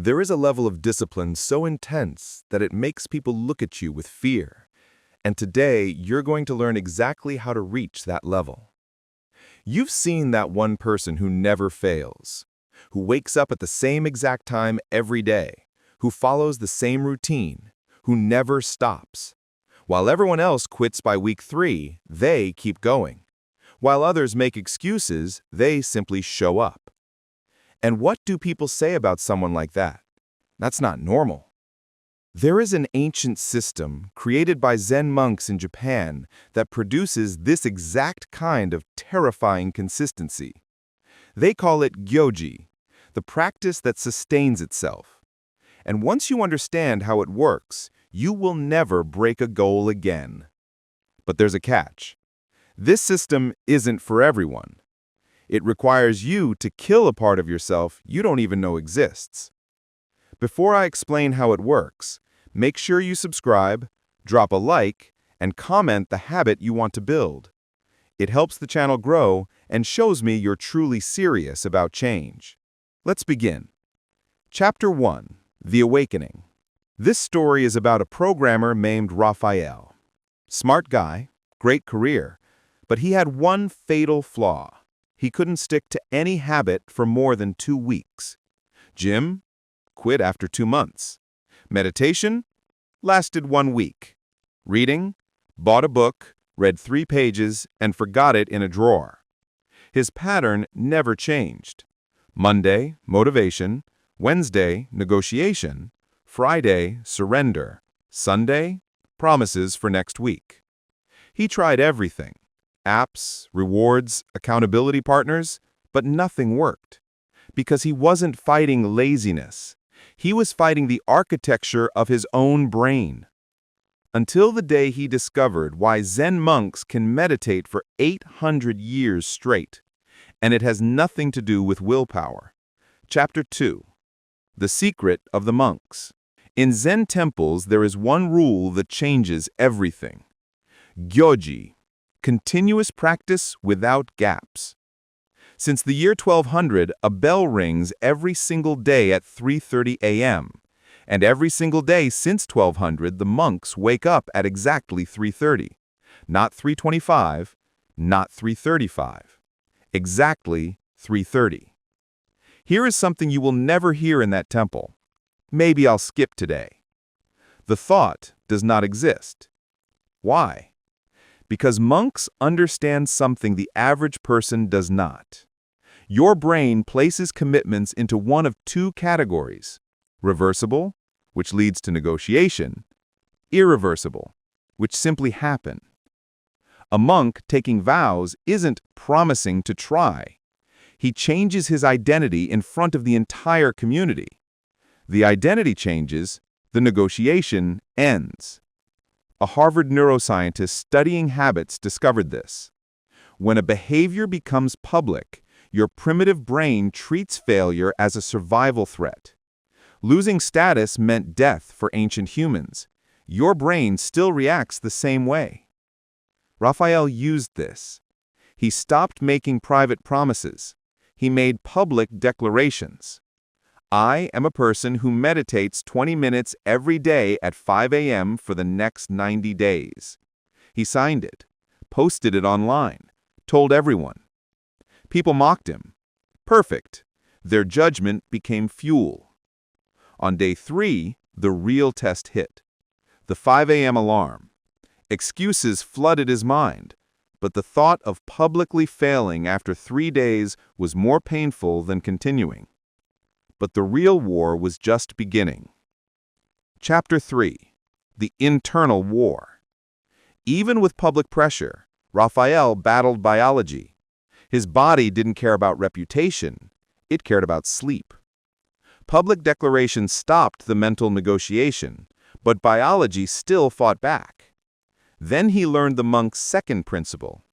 There is a level of discipline so intense that it makes people look at you with fear. And today, you're going to learn exactly how to reach that level. You've seen that one person who never fails, who wakes up at the same exact time every day, who follows the same routine, who never stops. While everyone else quits by week 3, they keep going. While others make excuses, they simply show up. And what do people say about someone like that? That's not normal. There is an ancient system created by Zen monks in Japan that produces this exact kind of terrifying consistency. They call it gyoji, the practice that sustains itself. And once you understand how it works, you will never break a goal again. But there's a catch. This system isn't for everyone. It requires you to kill a part of yourself you don't even know exists. Before I explain how it works, make sure you subscribe, drop a like, and comment the habit you want to build. It helps the channel grow and shows me you're truly serious about change. Let's begin. Chapter 1: The Awakening. This story is about a programmer named Raphael. Smart guy, great career, but he had one fatal flaw. He couldn't stick to any habit for more than 2 weeks. Gym? Quit after 2 months. Meditation? Lasted 1 week. Reading? Bought a book, read 3 pages, and forgot it in a drawer. His pattern never changed. Monday, motivation. Wednesday, negotiation. Friday, surrender. Sunday, promises for next week. He tried everything. Apps, rewards, accountability partners, but nothing worked. Because he wasn't fighting laziness. He was fighting the architecture of his own brain. Until the day he discovered why Zen monks can meditate for 800 years straight. And it has nothing to do with willpower. Chapter 2: The Secret of the Monks. In Zen temples, there is one rule that changes everything. Gyoji. Continuous practice without gaps. Since the year 1200, a bell rings every single day at 3:30 a.m., and every single day since 1200, the monks wake up at exactly 3:30. Not 3:25, not 3:35. Exactly 3:30. Here is something you will never hear in that temple. Maybe I'll skip today. The thought does not exist. Why? Because monks understand something the average person does not. Your brain places commitments into one of 2 categories: reversible, which leads to negotiation; irreversible, which simply happen. A monk taking vows isn't promising to try. He changes his identity in front of the entire community. The identity changes, the negotiation ends. A Harvard neuroscientist studying habits discovered this. When a behavior becomes public, your primitive brain treats failure as a survival threat. Losing status meant death for ancient humans. Your brain still reacts the same way. Raphael used this. He stopped making private promises. He made public declarations. I am a person who meditates 20 minutes every day at 5 a.m. for the next 90 days. He signed it, posted it online, told everyone. People mocked him. Perfect. Their judgment became fuel. On day 3, the real test hit. The 5 a.m. alarm. Excuses flooded his mind, but the thought of publicly failing after 3 days was more painful than continuing. But the real war was just beginning. Chapter 3: The Internal War. Even with public pressure, Raphael battled biology. His body didn't care about reputation, it cared about sleep. Public declarations stopped the mental negotiation, but biology still fought back. Then he learned the monk's second principle: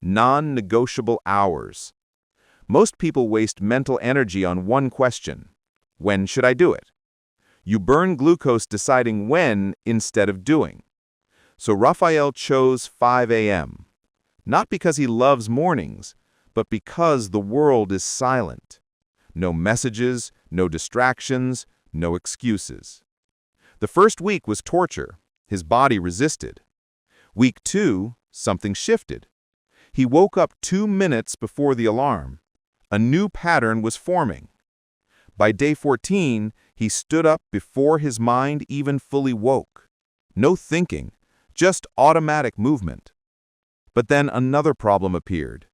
non-negotiable hours. Most people waste mental energy on one question: when should I do it? You burn glucose deciding when instead of doing. So Raphael chose 5 a.m., not because he loves mornings, but because the world is silent. No messages, no distractions, no excuses. The first week was torture. His body resisted. Week 2, something shifted. He woke up 2 minutes before the alarm. A new pattern was forming. By day 14, he stood up before his mind even fully woke. No thinking, just automatic movement. But then another problem appeared.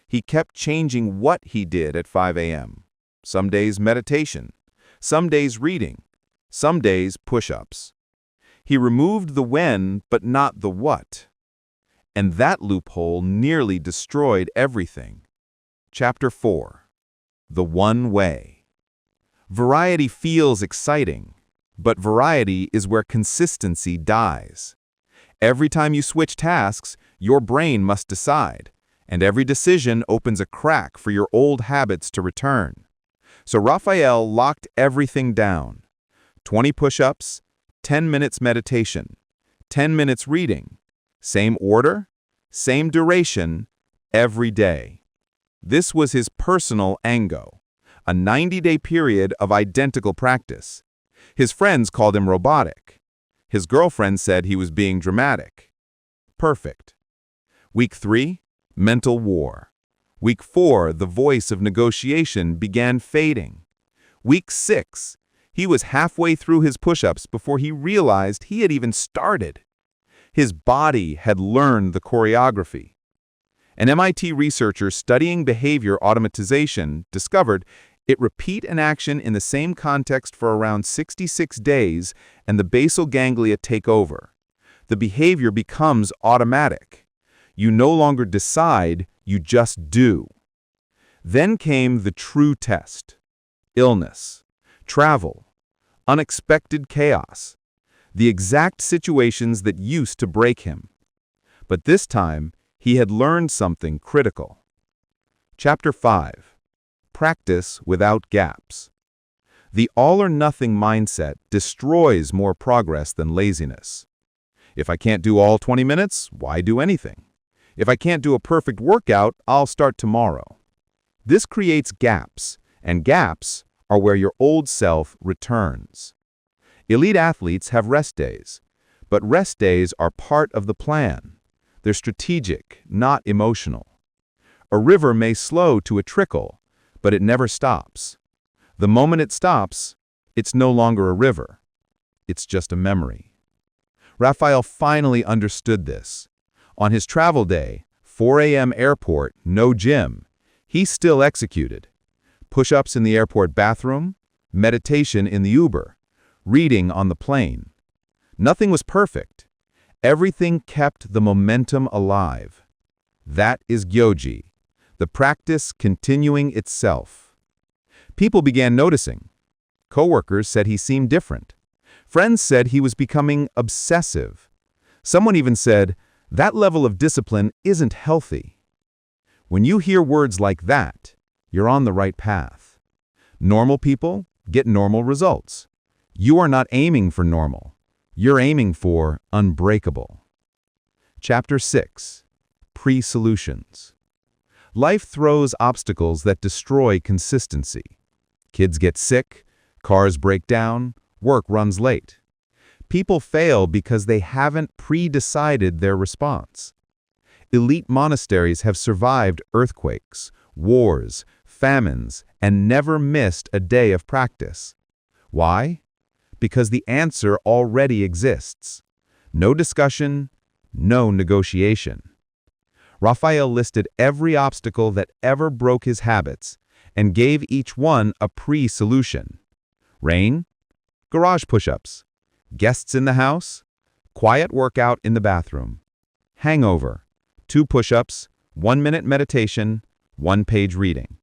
He kept changing what he did at 5 a.m. Some days meditation, some days reading, some days push-ups. He removed the when, but not the what. And that loophole nearly destroyed everything. Chapter 4. The One Way. Variety feels exciting, but variety is where consistency dies. Every time you switch tasks, your brain must decide, and every decision opens a crack for your old habits to return. So Raphael locked everything down. 20 push-ups, 10 minutes meditation, 10 minutes reading, same order, same duration, every day. This was his personal Ango, a 90-day period of identical practice. His friends called him robotic. His girlfriend said he was being dramatic. Perfect. Week 3, mental war. Week 4, the voice of negotiation began fading. Week 6, he was halfway through his push-ups before he realized he had even started. His body had learned the choreography. An MIT researcher studying behavior automatization discovered it repeat an action in the same context for around 66 days and the basal ganglia take over. The behavior becomes automatic. You no longer decide, you just do. Then came the true test. Illness, travel, unexpected chaos, the exact situations that used to break him. But this time, he had learned something critical. Chapter 5. Practice without gaps. The all-or-nothing mindset destroys more progress than laziness. If I can't do all 20 minutes, why do anything? If I can't do a perfect workout, I'll start tomorrow. This creates gaps, and gaps are where your old self returns. Elite athletes have rest days, but rest days are part of the plan. They're strategic, not emotional. A river may slow to a trickle, but it never stops. The moment it stops, it's no longer a river. It's just a memory. Raphael finally understood this. On his travel day, 4 a.m. airport, no gym, he still executed. Push-ups in the airport bathroom, meditation in the Uber, reading on the plane. Nothing was perfect. Everything kept the momentum alive. That is Gyoji, the practice continuing itself. People began noticing. Coworkers said he seemed different. Friends said he was becoming obsessive. Someone even said, that level of discipline isn't healthy. When you hear words like that, you're on the right path. Normal people get normal results. You are not aiming for normal. You're aiming for unbreakable. Chapter 6. Pre-solutions. Life throws obstacles that destroy consistency. Kids get sick, cars break down, work runs late. People fail because they haven't pre-decided their response. Elite monasteries have survived earthquakes, wars, famines, and never missed a day of practice. Why? Because the answer already exists. No discussion, no negotiation. Raphael listed every obstacle that ever broke his habits and gave each one a pre-solution. Rain, garage push-ups. Guests in the house, quiet workout in the bathroom. Hangover, 2 push-ups, 1-minute meditation, 1-page reading.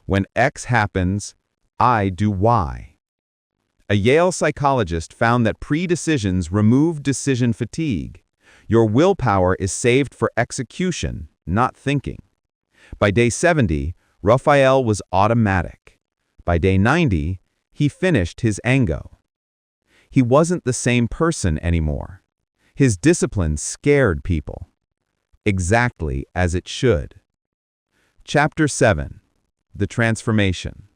When X happens, I do Y. A Yale psychologist found that pre-decisions remove decision fatigue. Your willpower is saved for execution, not thinking. By day 70, Raphael was automatic. By day 90, he finished his Ango. He wasn't the same person anymore. His discipline scared people. Exactly as it should. Chapter 7. The Transformation.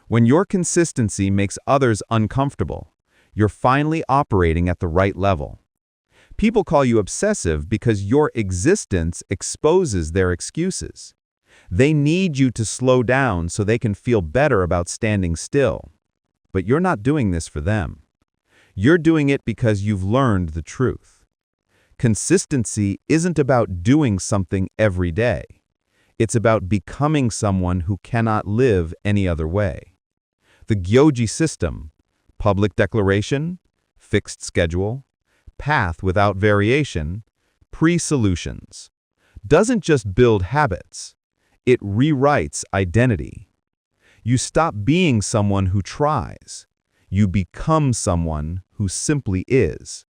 When your consistency makes others uncomfortable, you're finally operating at the right level. People call you obsessive because your existence exposes their excuses. They need you to slow down so they can feel better about standing still. But you're not doing this for them. You're doing it because you've learned the truth. Consistency isn't about doing something every day. It's about becoming someone who cannot live any other way. The Gyoji system, public declaration, fixed schedule, path without variation, pre-solutions, doesn't just build habits, it rewrites identity. You stop being someone who tries. You become someone who simply is.